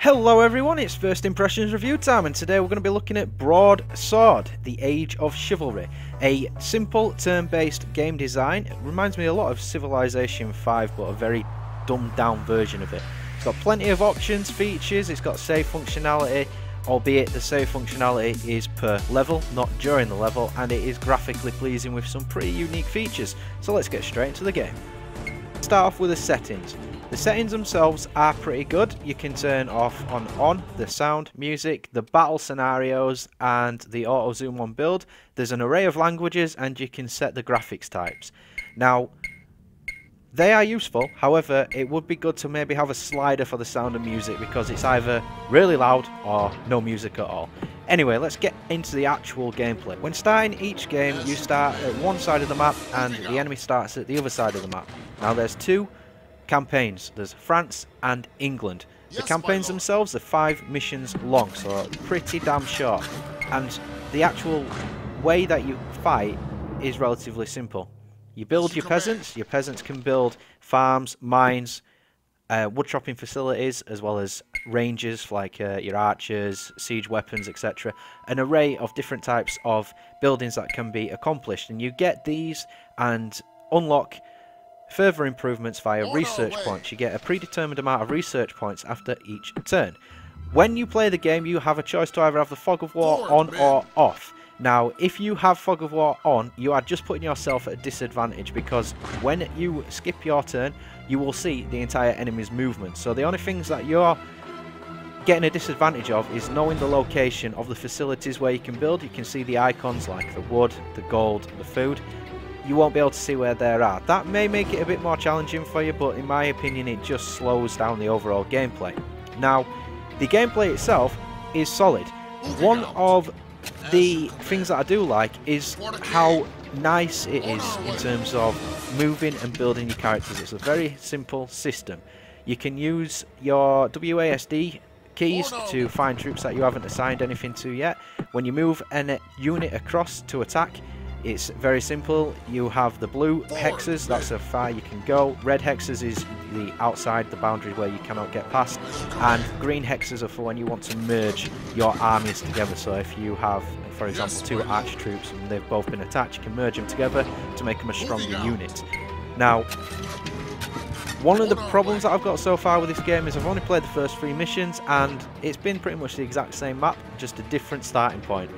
Hello everyone, it's First Impressions review time, and today we're going to be looking at Broadsword, The Age of Chivalry. A simple turn-based game design. It reminds me a lot of Civilization 5, but a very dumbed down version of it. It's got plenty of options, features, it's got save functionality, albeit the save functionality is per level, not during the level, and it is graphically pleasing with some pretty unique features. So let's get straight into the game. Start off with the settings. The settings themselves are pretty good. You can turn off and on the sound, music, the battle scenarios, and the auto zoom on build. There's an array of languages, and you can set the graphics types. Now, they are useful, however, it would be good to maybe have a slider for the sound and music because it's either really loud or no music at all. Anyway, let's get into the actual gameplay. When starting each game, you start at one side of the map and the enemy starts at the other side of the map. Now there's two campaigns. There's France and England. The campaigns themselves are 5 missions long, so pretty damn short. And the actual way that you fight is relatively simple. You build your peasants. Your peasants can build farms, mines, wood chopping facilities, as well as ranges like your archers, siege weapons, etc. An array of different types of buildings that can be accomplished, and you get these and unlock further improvements via research points. You get a predetermined amount of research points after each turn. When you play the game, you have a choice to either have the Fog of War on or off. Now, if you have Fog of War on, you are just putting yourself at a disadvantage because when you skip your turn, you will see the entire enemy's movement. So the only things that you're getting a disadvantage of is knowing the location of the facilities where you can build. You can see the icons like the wood, the gold, the food. You won't be able to see where they are. That may make it a bit more challenging for you, but in my opinion it just slows down the overall gameplay. Now, the gameplay itself is solid. One of the things that I do like is how nice it is in terms of moving and building your characters. It's a very simple system. You can use your WASD keys to find troops that you haven't assigned anything to yet. When you move a unit across to attack, it's very simple. You have the blue hexes, that's how far you can go. Red hexes is the outside the boundary where you cannot get past. And green hexes are for when you want to merge your armies together. So if you have, for example, 2 arch troops and they've both been attacked, you can merge them together to make them a stronger unit. Now, one of the problems that I've got so far with this game is I've only played the first 3 missions and it's been pretty much the exact same map, just a different starting point.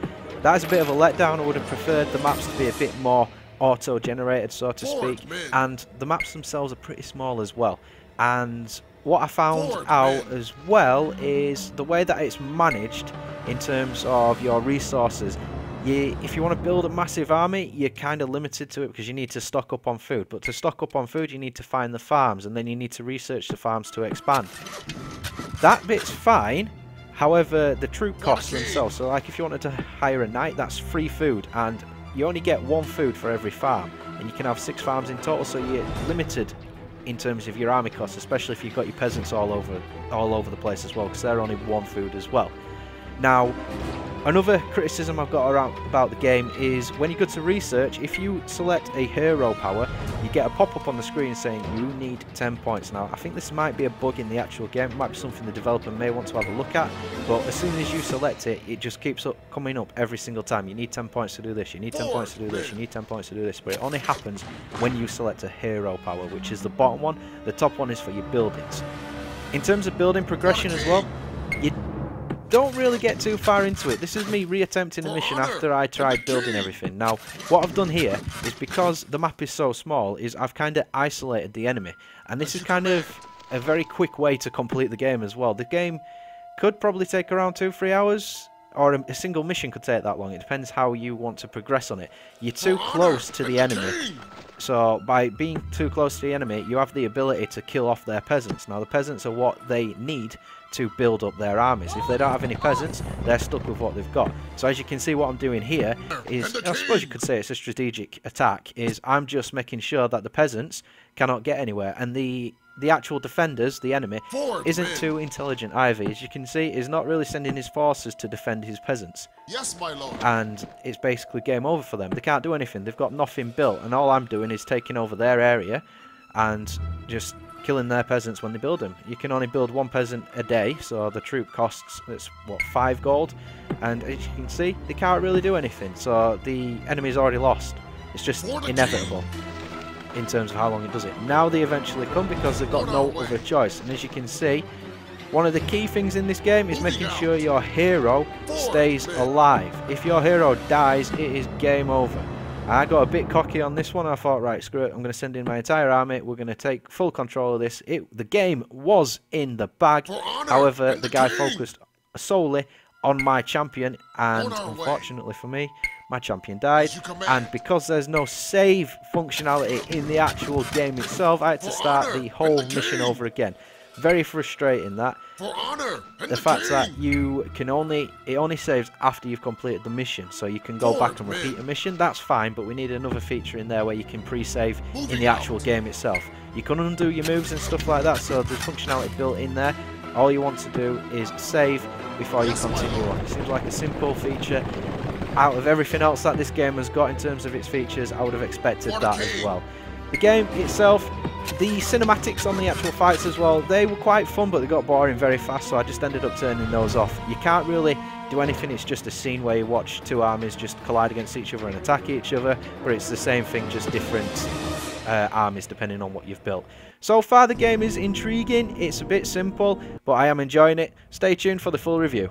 That is a bit of a letdown. I would have preferred the maps to be a bit more auto-generated, so to speak, and the maps themselves are pretty small as well. And what I found out as well is the way that it's managed in terms of your resources. If you want to build a massive army, you're kind of limited to it because you need to stock up on food. But to stock up on food, you need to find the farms, and then you need to research the farms to expand. That bit's fine. However, the troop costs themselves, so like if you wanted to hire a knight, that's free food, and you only get 1 food for every farm, and you can have 6 farms in total, so you're limited in terms of your army costs, especially if you've got your peasants all over the place as well, because they're only 1 food as well. Now, another criticism I've got about the game is when you go to research, if you select a hero power, you get a pop-up on the screen saying you need 10 points. Now, I think this might be a bug in the actual game. It might be something the developer may want to have a look at, but as soon as you select it, it just keeps coming up every single time. You need 10 points to do this, you need 10 points to do this, you need 10 points to do this, but it only happens when you select a hero power, which is the bottom one. The top one is for your buildings. In terms of building progression as well, you don't really get too far into it. This is me reattempting a mission after I tried building everything. Now, what I've done here is because the map is so small, is I've kind of isolated the enemy. And this is kind of a very quick way to complete the game as well. The game could probably take around 2-3 hours, or a single mission could take that long. It depends how you want to progress on it. You're too close to the enemy. So by being too close to the enemy, you have the ability to kill off their peasants. Now, the peasants are what they need to build up their armies. If they don't have any peasants, they're stuck with what they've got. So as you can see, what I'm doing here is, I suppose you could say it's a strategic attack, is I'm just making sure that the peasants cannot get anywhere, and the actual defenders, the enemy, isn't too intelligent either. As you can see, he's not really sending his forces to defend his peasants. Yes, my lord. And it's basically game over for them. They can't do anything. They've got nothing built, and all I'm doing is taking over their area and just killing their peasants when they build them. You can only build 1 peasant a day, so the troop costs, it's what, 5 gold, and as you can see, they can't really do anything, so the enemy's already lost. It's just inevitable in terms of how long it does it. Now they eventually come because they've got no other choice, and as you can see, one of the key things in this game is making sure your hero stays alive. If your hero dies, it is game over. I got a bit cocky on this one. I thought, right, screw it, I'm going to send in my entire army. We're going to take full control of this. The game was in the bag. However, the guy focused solely on my champion, and unfortunately for me, my champion died. And because there's no save functionality in the actual game itself, I had to start the whole mission over again. Very frustrating, that. The fact that it only saves after you've completed the mission, so you can go back and repeat a mission. That's fine, but we need another feature in there where you can pre-save in the actual game itself. You can undo your moves and stuff like that, so there's functionality built in there. All you want to do is save before you continue on. It seems like a simple feature. Out of everything else that this game has got in terms of its features, I would have expected that as well. The game itself, the cinematics on the actual fights as well, they were quite fun, but they got boring very fast, so I just ended up turning those off. You can't really do anything, it's just a scene where you watch 2 armies just collide against each other and attack each other, but it's the same thing, just different armies depending on what you've built. So far the game is intriguing, it's a bit simple, but I am enjoying it. Stay tuned for the full review.